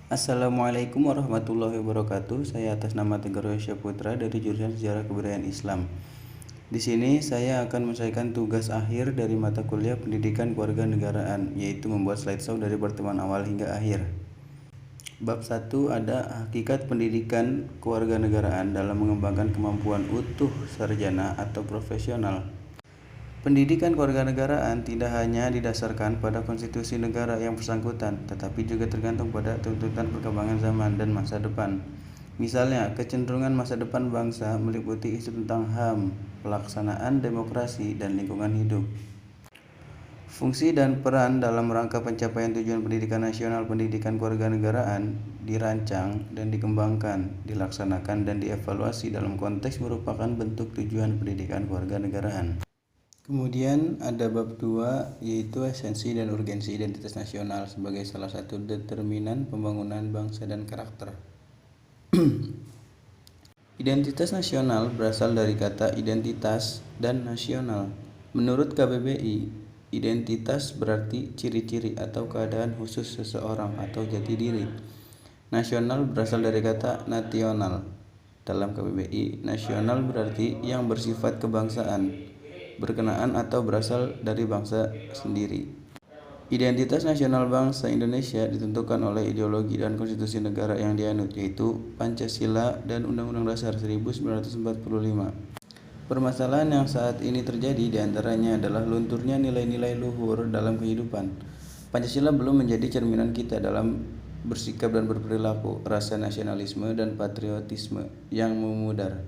Assalamualaikum warahmatullahi wabarakatuh. Saya atas nama Tegar Yosya Putra dari jurusan Sejarah Kebudayaan Islam. Di sini saya akan menyelesaikan tugas akhir dari mata kuliah Pendidikan Kewarganegaraan, yaitu membuat slideshow dari pertemuan awal hingga akhir. Bab 1 ada hakikat pendidikan kewarganegaraan dalam mengembangkan kemampuan utuh sarjana atau profesional. Pendidikan kewarganegaraan tidak hanya didasarkan pada konstitusi negara yang bersangkutan, tetapi juga tergantung pada tuntutan perkembangan zaman dan masa depan. Misalnya, kecenderungan masa depan bangsa meliputi isu tentang HAM, pelaksanaan demokrasi, dan lingkungan hidup. Fungsi dan peran dalam rangka pencapaian tujuan pendidikan nasional pendidikan kewarganegaraan dirancang dan dikembangkan, dilaksanakan, dan dievaluasi dalam konteks merupakan bentuk tujuan pendidikan kewarganegaraan. Kemudian ada bab 2 yaitu esensi dan urgensi identitas nasional sebagai salah satu determinan pembangunan bangsa dan karakter. Identitas nasional berasal dari kata identitas dan nasional. Menurut KBBI, identitas berarti ciri-ciri atau keadaan khusus seseorang atau jati diri. Nasional berasal dari kata nasional. Dalam KBBI, nasional berarti yang bersifat kebangsaan, berkenaan atau berasal dari bangsa sendiri. Identitas nasional bangsa Indonesia ditentukan oleh ideologi dan konstitusi negara yang dianut, yaitu Pancasila dan Undang-Undang Dasar 1945. Permasalahan yang saat ini terjadi diantaranya adalah lunturnya nilai-nilai luhur dalam kehidupan. Pancasila belum menjadi cerminan kita dalam bersikap dan berperilaku, rasa nasionalisme dan patriotisme yang memudar.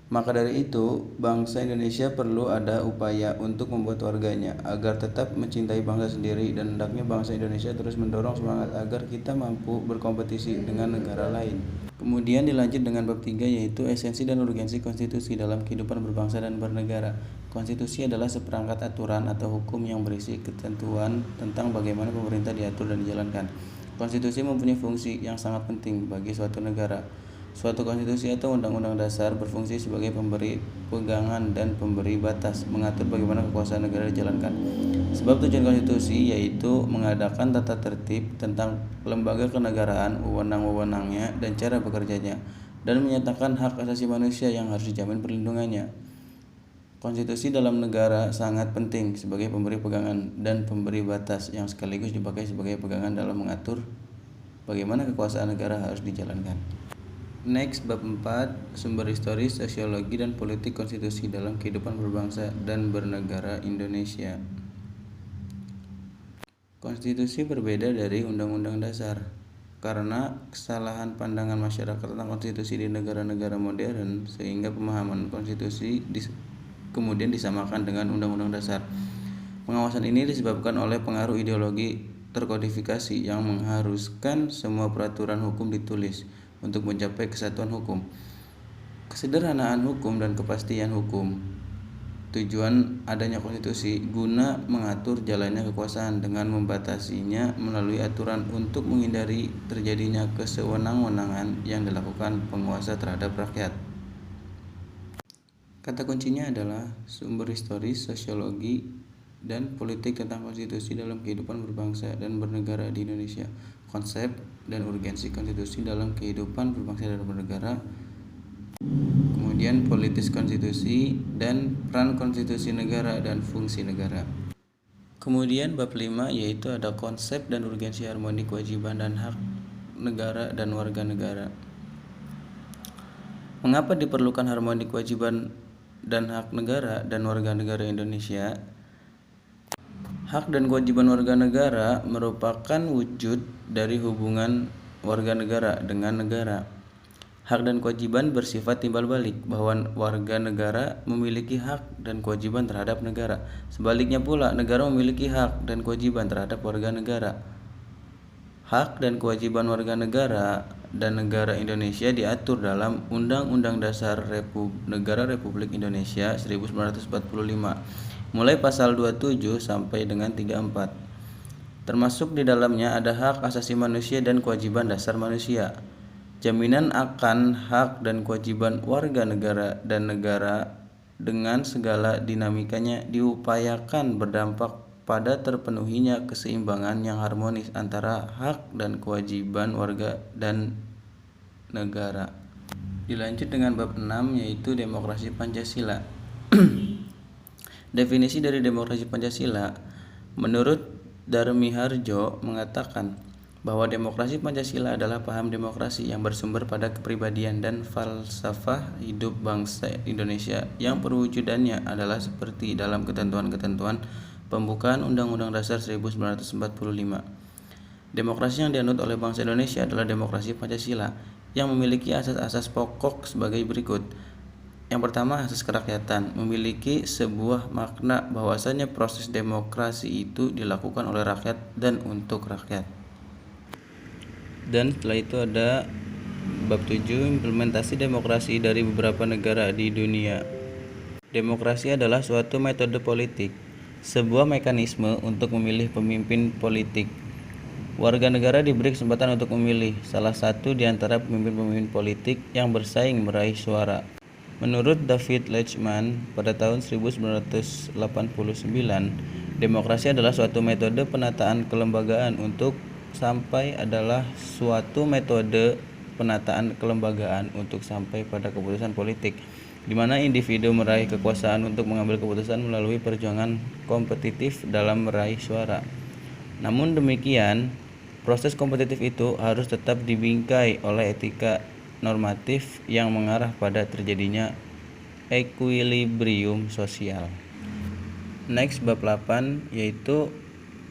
Maka dari itu, bangsa Indonesia perlu ada upaya untuk membuat warganya agar tetap mencintai bangsa sendiri, dan hendaknya bangsa Indonesia terus mendorong semangat agar kita mampu berkompetisi dengan negara lain. Kemudian dilanjut dengan bab 3 yaitu esensi dan urgensi konstitusi dalam kehidupan berbangsa dan bernegara. Konstitusi adalah seperangkat aturan atau hukum yang berisi ketentuan tentang bagaimana pemerintah diatur dan dijalankan. Konstitusi mempunyai fungsi yang sangat penting bagi suatu negara. Suatu konstitusi atau undang-undang dasar berfungsi sebagai pemberi pegangan dan pemberi batas, mengatur bagaimana kekuasaan negara dijalankan. Sebab tujuan konstitusi yaitu mengadakan tata tertib tentang lembaga kenegaraan, wewenang-wewenangnya, dan cara bekerjanya, dan menyatakan hak asasi manusia yang harus dijamin perlindungannya. Konstitusi dalam negara sangat penting sebagai pemberi pegangan dan pemberi batas yang sekaligus dipakai sebagai pegangan dalam mengatur bagaimana kekuasaan negara harus dijalankan. Next, bab 4, sumber historis, sosiologi, dan politik konstitusi dalam kehidupan berbangsa dan bernegara Indonesia. Konstitusi berbeda dari undang-undang dasar karena kesalahan pandangan masyarakat tentang konstitusi di negara-negara modern, sehingga pemahaman konstitusi kemudian disamakan dengan undang-undang dasar. Pengawasan ini disebabkan oleh pengaruh ideologi terkodifikasi yang mengharuskan semua peraturan hukum ditulis untuk mencapai kesatuan hukum, kesederhanaan hukum, dan kepastian hukum. Tujuan adanya konstitusi guna mengatur jalannya kekuasaan dengan membatasinya melalui aturan untuk menghindari terjadinya kesewenang-wenangan yang dilakukan penguasa terhadap rakyat. Kata kuncinya adalah sumber historis, sosiologi, dan politik tentang konstitusi dalam kehidupan berbangsa dan bernegara di Indonesia. Konsep dan urgensi konstitusi dalam kehidupan berbangsa dan bernegara. Kemudian politis konstitusi dan peran konstitusi negara dan fungsi negara. Kemudian bab 5 yaitu ada konsep dan urgensi harmoni kewajiban dan hak negara dan warga negara. Mengapa diperlukan harmoni kewajiban dan hak negara dan warga negara Indonesia? Hak dan kewajiban warga negara merupakan wujud dari hubungan warga negara dengan negara. Hak dan kewajiban bersifat timbal balik, bahwa warga negara memiliki hak dan kewajiban terhadap negara. Sebaliknya pula, negara memiliki hak dan kewajiban terhadap warga negara. Hak dan kewajiban warga negara dan negara Indonesia diatur dalam Undang-Undang Dasar Negara Republik Indonesia 1945. Mulai pasal 27 sampai dengan 34. Termasuk di dalamnya ada hak asasi manusia dan kewajiban dasar manusia. Jaminan akan hak dan kewajiban warga negara dan negara dengan segala dinamikanya diupayakan berdampak pada terpenuhinya keseimbangan yang harmonis antara hak dan kewajiban warga dan negara. Dilanjut dengan bab 6 yaitu demokrasi Pancasila. Definisi dari demokrasi Pancasila menurut Darmiharjo mengatakan bahwa demokrasi Pancasila adalah paham demokrasi yang bersumber pada kepribadian dan falsafah hidup bangsa Indonesia yang perwujudannya adalah seperti dalam ketentuan-ketentuan pembukaan Undang-Undang Dasar 1945. Demokrasi yang dianut oleh bangsa Indonesia adalah demokrasi Pancasila yang memiliki asas-asas pokok sebagai berikut. Yang pertama, asas kerakyatan memiliki sebuah makna bahwasanya proses demokrasi itu dilakukan oleh rakyat dan untuk rakyat. Dan setelah itu ada bab 7, implementasi demokrasi dari beberapa negara di dunia. Demokrasi adalah suatu metode politik, sebuah mekanisme untuk memilih pemimpin politik. Warga negara diberi kesempatan untuk memilih salah satu di antara pemimpin-pemimpin politik yang bersaing meraih suara. Menurut David Lechman pada tahun 1989, demokrasi adalah suatu metode penataan kelembagaan untuk sampai pada keputusan politik, di mana individu meraih kekuasaan untuk mengambil keputusan melalui perjuangan kompetitif dalam meraih suara. Namun demikian, proses kompetitif itu harus tetap dibingkai oleh etika normatif yang mengarah pada terjadinya equilibrium sosial. Next, bab 8 yaitu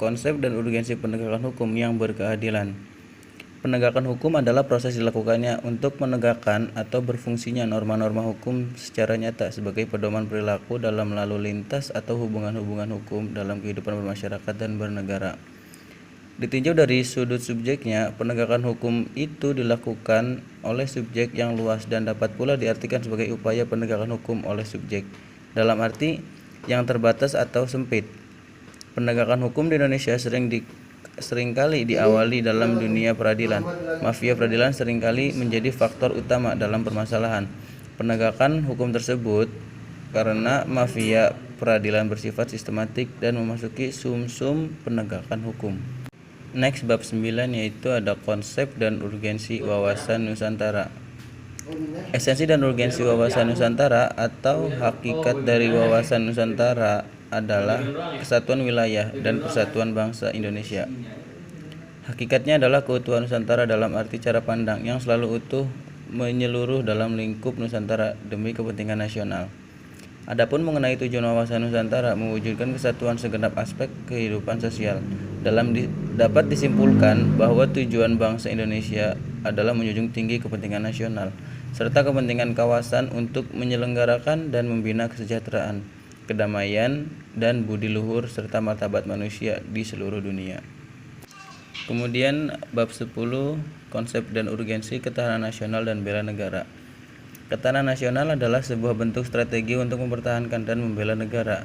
konsep dan urgensi penegakan hukum yang berkeadilan. Penegakan hukum adalah proses dilakukannya untuk menegakkan atau berfungsinya norma-norma hukum secara nyata sebagai pedoman perilaku dalam lalu lintas atau hubungan-hubungan hukum dalam kehidupan bermasyarakat dan bernegara. Ditinjau dari sudut subjeknya, penegakan hukum itu dilakukan oleh subjek yang luas dan dapat pula diartikan sebagai upaya penegakan hukum oleh subjek dalam arti yang terbatas atau sempit. Penegakan hukum di Indonesia seringkali diawali dalam dunia peradilan. Mafia peradilan seringkali menjadi faktor utama dalam permasalahan penegakan hukum tersebut karena mafia peradilan bersifat sistematik dan memasuki sumsum penegakan hukum. Next, bab 9 yaitu ada konsep dan urgensi wawasan Nusantara. Esensi dan urgensi wawasan Nusantara atau hakikat dari wawasan Nusantara adalah kesatuan wilayah dan persatuan bangsa Indonesia. Hakikatnya adalah keutuhan Nusantara dalam arti cara pandang yang selalu utuh menyeluruh dalam lingkup Nusantara demi kepentingan nasional. Adapun mengenai tujuan wawasan Nusantara mewujudkan kesatuan segenap aspek kehidupan sosial. Dapat disimpulkan bahwa tujuan bangsa Indonesia adalah menjunjung tinggi kepentingan nasional serta kepentingan kawasan untuk menyelenggarakan dan membina kesejahteraan, kedamaian, dan budi luhur serta martabat manusia di seluruh dunia. Kemudian bab 10, konsep dan urgensi ketahanan nasional dan bela negara. Ketahanan nasional adalah sebuah bentuk strategi untuk mempertahankan dan membela negara,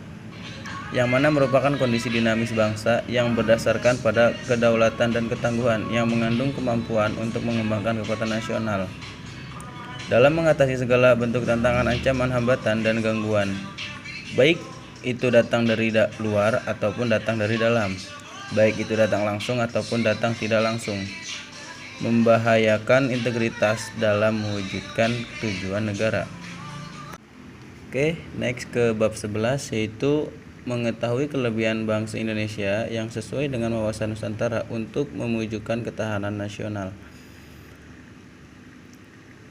yang mana merupakan kondisi dinamis bangsa yang berdasarkan pada kedaulatan dan ketangguhan yang mengandung kemampuan untuk mengembangkan kekuatan nasional dalam mengatasi segala bentuk tantangan, ancaman, hambatan, dan gangguan, baik itu datang dari luar ataupun datang dari dalam, baik itu datang langsung ataupun datang tidak langsung, membahayakan integritas dalam mewujudkan tujuan negara. Oke, next ke bab 11 yaitu mengetahui kelebihan bangsa Indonesia yang sesuai dengan wawasan Nusantara untuk mewujudkan ketahanan nasional.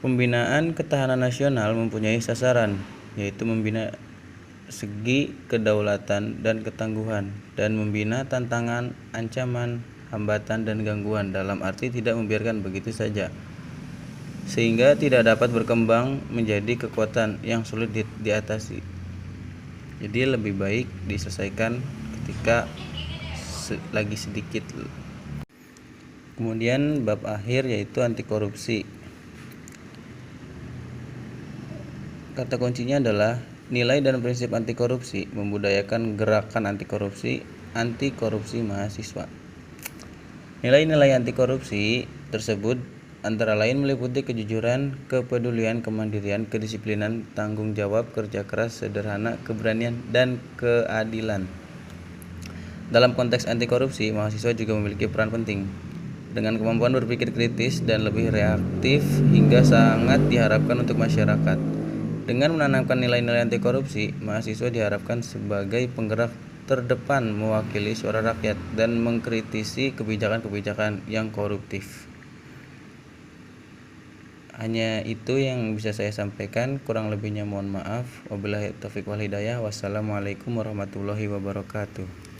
Pembinaan ketahanan nasional mempunyai sasaran, yaitu membina segi kedaulatan dan ketangguhan, dan membina tantangan, ancaman, hambatan, dan gangguan dalam arti tidak membiarkan begitu saja, sehingga tidak dapat berkembang menjadi kekuatan yang sulit diatasi. Jadi lebih baik diselesaikan ketika lagi sedikit. Kemudian bab akhir yaitu anti korupsi. Kata kuncinya adalah nilai dan prinsip anti korupsi, membudayakan gerakan anti korupsi mahasiswa. Nilai-nilai anti korupsi tersebut antara lain meliputi kejujuran, kepedulian, kemandirian, kedisiplinan, tanggung jawab, kerja keras, sederhana, keberanian, dan keadilan. Dalam konteks anti korupsi, mahasiswa juga memiliki peran penting. Dengan kemampuan berpikir kritis dan lebih reaktif hingga sangat diharapkan untuk masyarakat. Dengan menanamkan nilai-nilai anti korupsi, mahasiswa diharapkan sebagai penggerak terdepan mewakili suara rakyat dan mengkritisi kebijakan-kebijakan yang koruptif. Hanya itu yang bisa saya sampaikan, kurang lebihnya mohon maaf. Wabillahi taufiq wal hidayah. Wassalamualaikum warahmatullahi wabarakatuh.